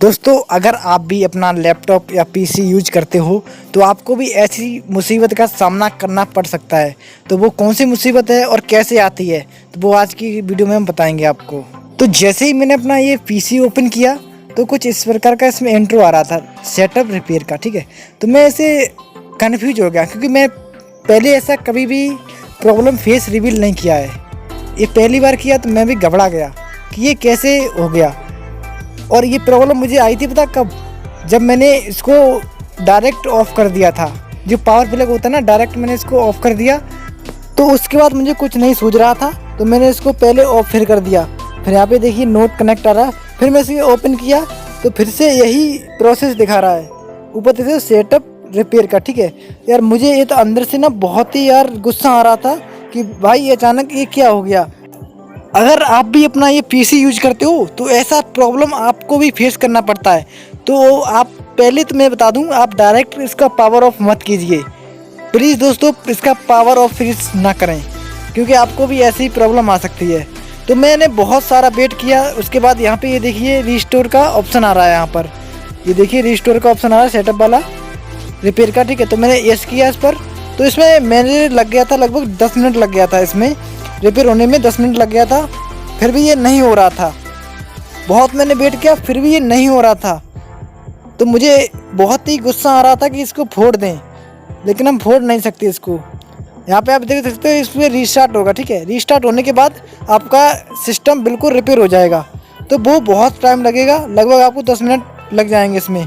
दोस्तों, अगर आप भी अपना लैपटॉप या पीसी यूज करते हो तो आपको भी ऐसी मुसीबत का सामना करना पड़ सकता है। तो वो कौन सी मुसीबत है और कैसे आती है, तो वो आज की वीडियो में हम बताएंगे आपको। तो जैसे ही मैंने अपना ये पीसी ओपन किया तो कुछ इस प्रकार का इसमें इंट्रो आ रहा था, सेटअप रिपेयर का। ठीक है, तो मैं ऐसे कन्फ्यूज हो गया क्योंकि मैं पहले ऐसा कभी भी प्रॉब्लम फेस रिवील नहीं किया है। ये पहली बार किया तो मैं भी घबरा गया कि ये कैसे हो गया। और ये प्रॉब्लम मुझे आई थी पता कब, जब मैंने इसको डायरेक्ट ऑफ कर दिया था। जो पावर प्लग होता है ना, डायरेक्ट मैंने इसको ऑफ कर दिया। तो उसके बाद मुझे कुछ नहीं सूझ रहा था तो मैंने इसको पहले ऑफ फिर कर दिया। फिर यहाँ पे देखिए नोट कनेक्ट आ रहा है। फिर मैं इसे ओपन किया तो फिर से यही प्रोसेस दिखा रहा है, ऊपर देखिए सेटअप रिपेयर का। ठीक है यार, मुझे ये तो अंदर से ना बहुत ही यार गुस्सा आ रहा था कि भाई अचानक ये क्या हो गया। अगर आप भी अपना ये पीसी यूज करते हो तो ऐसा प्रॉब्लम आपको भी फेस करना पड़ता है। तो आप पहले तो मैं बता दूं, आप डायरेक्ट इसका पावर ऑफ मत कीजिए प्लीज़ दोस्तों, इसका पावर ऑफ फ्रीज ना करें क्योंकि आपको भी ऐसी प्रॉब्लम आ सकती है। तो मैंने बहुत सारा वेट किया। उसके बाद यहाँ पे ये देखिए रिस्टोर का ऑप्शन आ रहा है। यहाँ पर ये देखिए रिस्टोर का ऑप्शन आ रहा है, सेटअप वाला रिपेयर का। ठीक है, तो मैंने यस किया इस पर। तो इसमें मैंने लग गया था लगभग 10 मिनट लग गया था, इसमें रिपेयर होने में 10 मिनट लग गया था। फिर भी ये नहीं हो रहा था, बहुत मैंने वेट किया फिर भी ये नहीं हो रहा था। तो मुझे बहुत ही गुस्सा आ रहा था कि इसको फोड़ दें, लेकिन हम फोड़ नहीं सकते इसको। यहाँ पे आप देख सकते हो इसमें रीस्टार्ट होगा। ठीक है, रीस्टार्ट होने के बाद आपका सिस्टम बिल्कुल रिपेयर हो जाएगा। तो वो बहुत टाइम लगेगा, लगभग आपको 10 मिनट लग जाएंगे इसमें।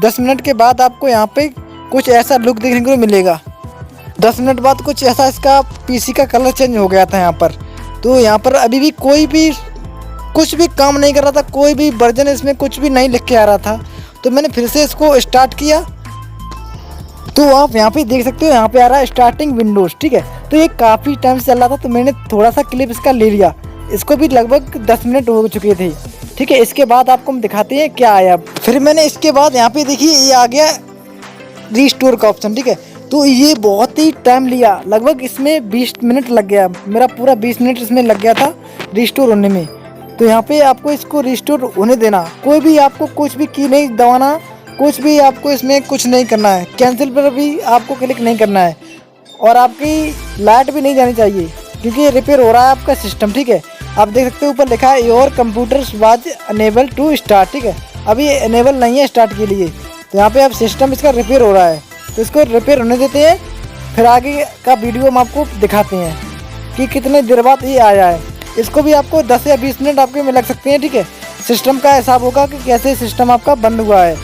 10 मिनट के बाद आपको यहाँ पे कुछ ऐसा लुक देखने को मिलेगा। 10 मिनट बाद कुछ ऐसा इसका पीसी का कलर चेंज हो गया था यहाँ पर। तो यहाँ पर अभी भी कोई भी कुछ भी काम नहीं कर रहा था, कोई भी वर्जन इसमें कुछ भी नहीं लिख के आ रहा था। तो मैंने फिर से इसको स्टार्ट किया तो आप यहाँ पे देख सकते हो, यहाँ पे आ रहा है स्टार्टिंग विंडोज़। ठीक है, तो ये काफ़ी टाइम से चल रहा था तो मैंने थोड़ा सा क्लिप इसका ले लिया। इसको भी लगभग 10 मिनट हो चुके थे। ठीक है, इसके बाद आपको हम दिखाते हैं क्या आया। फिर मैंने इसके बाद यहाँ पे देखिए ये आ गया रीस्टोर का ऑप्शन। ठीक है, तो ये बहुत ही टाइम लिया, लगभग इसमें 20 मिनट लग गया। मेरा पूरा 20 मिनट इसमें लग गया था रिस्टोर होने में। तो यहाँ पे आपको इसको रिस्टोर होने देना, कोई भी आपको कुछ भी की नहीं दबाना, कुछ भी आपको इसमें कुछ नहीं करना है। कैंसिल पर भी आपको क्लिक नहीं करना है और आपकी लाइट भी नहीं जानी चाहिए क्योंकि ये रिपेयर हो रहा है आपका सिस्टम। ठीक है, आप देख सकते हो ऊपर लिखा है your computer was unable to start. ठीक है, अभी ये अनेबल नहीं है स्टार्ट के लिए। तो यहाँ पे आप सिस्टम इसका रिपेयर हो रहा है तो इसको रिपेयर होने देते हैं। फिर आगे का वीडियो हम आपको दिखाते हैं कि कितने देर बाद ये आया है। इसको भी आपको 10 या 20 मिनट आपके में लग सकते हैं। ठीक है, सिस्टम का हिसाब होगा कि कैसे सिस्टम आपका बंद हुआ है।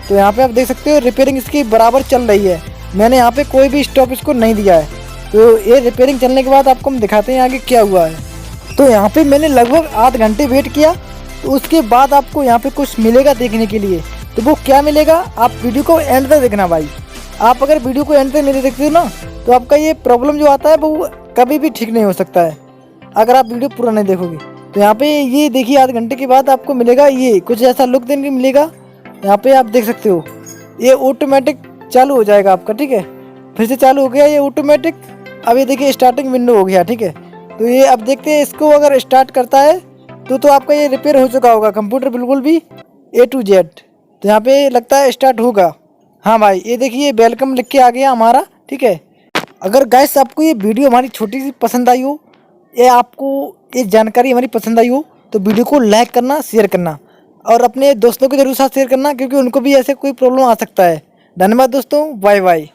तो यहाँ पे आप देख सकते हो रिपेयरिंग इसकी बराबर चल रही है। मैंने यहाँ पे कोई भी स्टॉप इसको नहीं दिया है। तो ये रिपेयरिंग चलने के बाद आपको हम दिखाते हैं आगे क्या हुआ है। तो यहाँ पे मैंने लगभग आध घंटे वेट किया। तो उसके बाद आपको यहाँ पे कुछ मिलेगा देखने के लिए। तो वो क्या मिलेगा, आप वीडियो को एंड तक देखना भाई। आप अगर वीडियो को एंड तक नहीं देखते हो ना तो आपका ये प्रॉब्लम जो आता है वो कभी भी ठीक नहीं हो सकता है अगर आप वीडियो पूरा नहीं देखोगे। तो यहाँ पे ये देखिए आध घंटे के बाद आपको मिलेगा ये कुछ ऐसा लुक देने को मिलेगा। यहाँ पे आप देख सकते हो ये ऑटोमेटिक चालू हो जाएगा आपका। ठीक है, फिर से चालू हो गया ये ऑटोमेटिक। अब ये देखिए स्टार्टिंग विंडो हो गया। ठीक है, तो ये अब देखते हैं इसको अगर स्टार्ट करता है तो आपका ये रिपेयर हो चुका होगा कंप्यूटर बिल्कुल भी A to Z। तो यहाँ पे लगता है स्टार्ट होगा। हाँ भाई, ये देखिए वेलकम लिख के आ गया हमारा। ठीक है, अगर गाइस आपको ये वीडियो हमारी छोटी सी पसंद आई हो, ये आपको ये जानकारी हमारी पसंद आई हो तो वीडियो को लाइक करना, शेयर करना और अपने दोस्तों के जरूर साथ शेयर करना क्योंकि उनको भी ऐसे कोई प्रॉब्लम आ सकता है। धन्यवाद दोस्तों, बाय बाय।